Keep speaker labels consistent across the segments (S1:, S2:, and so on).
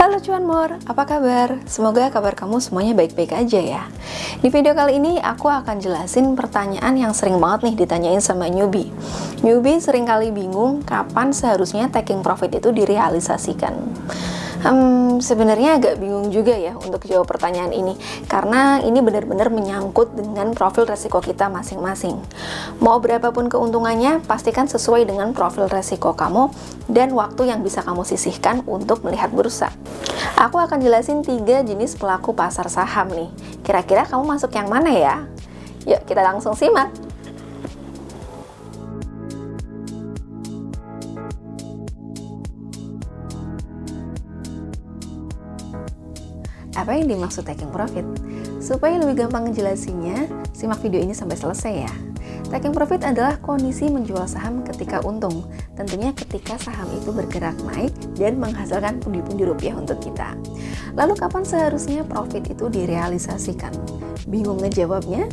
S1: Halo cuanmor, apa kabar? Semoga kabar kamu semuanya baik-baik aja ya. Di video kali ini aku akan jelasin pertanyaan yang sering banget nih ditanyain sama newbie. Newbie sering kali bingung kapan seharusnya taking profit itu direalisasikan. Sebenarnya agak bingung juga ya untuk jawab pertanyaan ini, karena ini benar-benar menyangkut dengan profil resiko kita masing-masing. Mau berapapun keuntungannya, pastikan sesuai dengan profil resiko kamu dan waktu yang bisa kamu sisihkan untuk melihat bursa. Aku akan jelasin 3 jenis pelaku pasar saham nih. Kira-kira kamu masuk yang mana ya? Yuk kita langsung simak. Apa yang dimaksud taking profit? Supaya lebih gampang ngejelasinnya, simak video ini sampai selesai ya. Taking profit adalah kondisi menjual saham ketika untung, tentunya ketika saham itu bergerak naik dan menghasilkan pundi-pundi rupiah untuk kita. Lalu kapan seharusnya profit itu direalisasikan? Bingung ngejawabnya?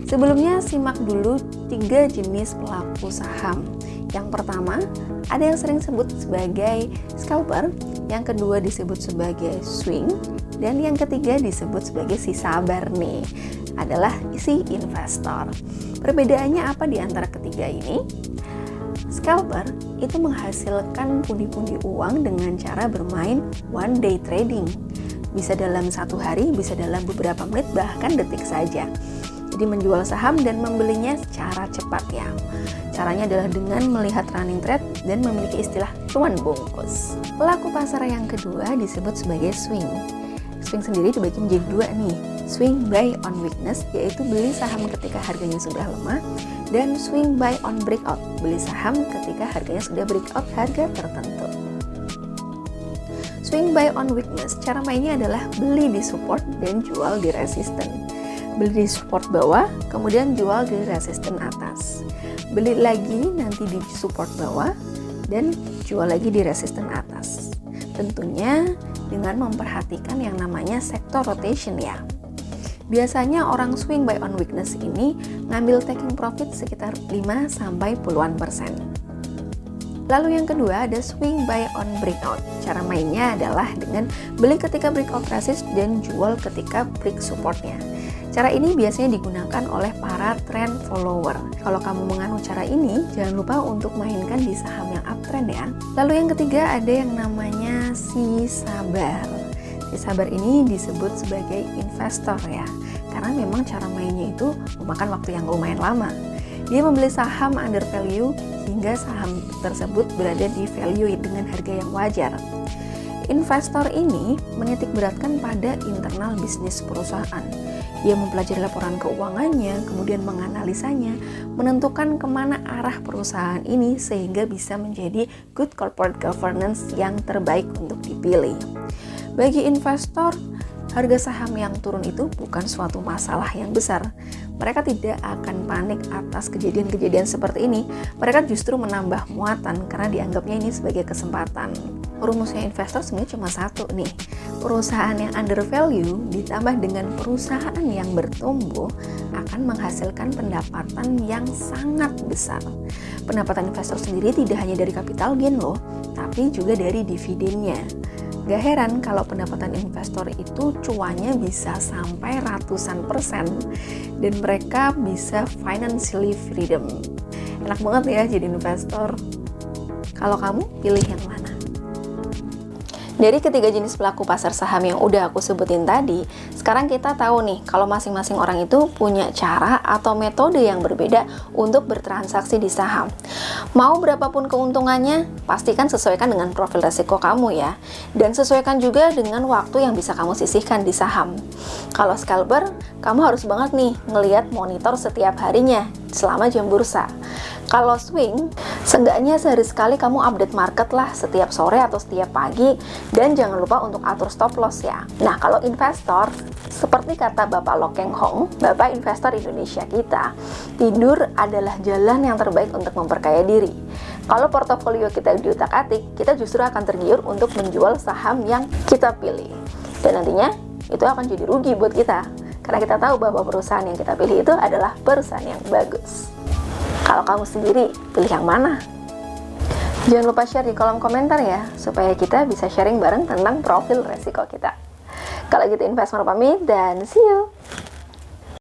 S1: Sebelumnya simak dulu 3 jenis pelaku saham. Yang pertama, ada yang sering disebut sebagai scalper, yang kedua disebut sebagai swing, dan yang ketiga disebut sebagai si sabar nih, adalah si investor. Perbedaannya apa di antara ketiga ini? Scalper itu menghasilkan pundi-pundi uang dengan cara bermain one day trading. Bisa dalam 1 hari, bisa dalam beberapa menit, bahkan detik saja. Jadi menjual saham dan membelinya secara cepat ya. Caranya adalah dengan melihat running trade dan memiliki istilah cuan bungkus. Pelaku pasar yang kedua disebut sebagai swing. Swing sendiri dibagi menjadi 2 nih. Swing buy on weakness, yaitu beli saham ketika harganya sudah lemah, dan swing buy on breakout, beli saham ketika harganya sudah breakout harga tertentu. Swing buy on weakness, cara mainnya adalah beli di support dan jual di resisten. Beli di support bawah, kemudian jual di resisten atas. Beli lagi nanti di support bawah, dan jual lagi di resisten atas. Tentunya dengan memperhatikan yang namanya sector rotation ya. Biasanya orang swing buy on weakness ini ngambil taking profit sekitar 5 sampai puluhan persen. Lalu yang kedua ada swing buy on breakout. Cara mainnya adalah dengan beli ketika breakout resist dan jual ketika break supportnya. Cara ini biasanya digunakan oleh para trend follower. Kalau kamu menganut cara ini, jangan lupa untuk mainkan di saham yang uptrend ya. Lalu yang ketiga ada yang namanya si sabar. Si sabar ini disebut sebagai investor ya, karena memang cara mainnya itu memakan waktu yang lumayan lama. Dia membeli saham under value hingga saham tersebut berada di value dengan harga yang wajar. Investor ini menitik beratkan pada internal bisnis perusahaan. Dia mempelajari laporan keuangannya, kemudian menganalisanya, menentukan kemana arah perusahaan ini sehingga bisa menjadi good corporate governance yang terbaik untuk dipilih. Bagi investor, harga saham yang turun itu bukan suatu masalah yang besar. Mereka tidak akan panik atas kejadian-kejadian seperti ini. Mereka justru menambah muatan karena dianggapnya ini sebagai kesempatan. Rumusnya investor sebenarnya cuma satu nih. Perusahaan yang under value ditambah dengan perusahaan yang bertumbuh akan menghasilkan pendapatan yang sangat besar. Pendapatan investor sendiri tidak hanya dari capital gain loh, tapi juga dari dividennya. Gak heran kalau pendapatan investor itu cuannya bisa sampai ratusan persen dan mereka bisa financially freedom. Enak banget ya jadi investor. Kalau kamu pilih yang mana? Dari ketiga jenis pelaku pasar saham yang udah aku sebutin tadi, sekarang kita tahu nih kalau masing-masing orang itu punya cara atau metode yang berbeda untuk bertransaksi di saham. Mau berapapun keuntungannya, pastikan sesuaikan dengan profil resiko kamu ya. Dan sesuaikan juga dengan waktu yang bisa kamu sisihkan di saham. Kalau scalper, kamu harus banget nih ngelihat monitor setiap harinya selama jam bursa. Kalau swing, seenggaknya sehari sekali kamu update market lah setiap sore atau setiap pagi, dan jangan lupa untuk atur stop loss ya. Nah, kalau investor, seperti kata Bapak Lo Keng Hong, Bapak investor Indonesia kita, tidur adalah jalan yang terbaik untuk memperkaya diri. Kalau portofolio kita diutak-atik, kita justru akan tergiur untuk menjual saham yang kita pilih. Dan nantinya, itu akan jadi rugi buat kita. Karena kita tahu bahwa perusahaan yang kita pilih itu adalah perusahaan yang bagus. Kalau kamu sendiri, pilih yang mana? Jangan lupa share di kolom komentar ya, supaya kita bisa sharing bareng tentang profil resiko kita. Kalau gitu investor pamit dan see you.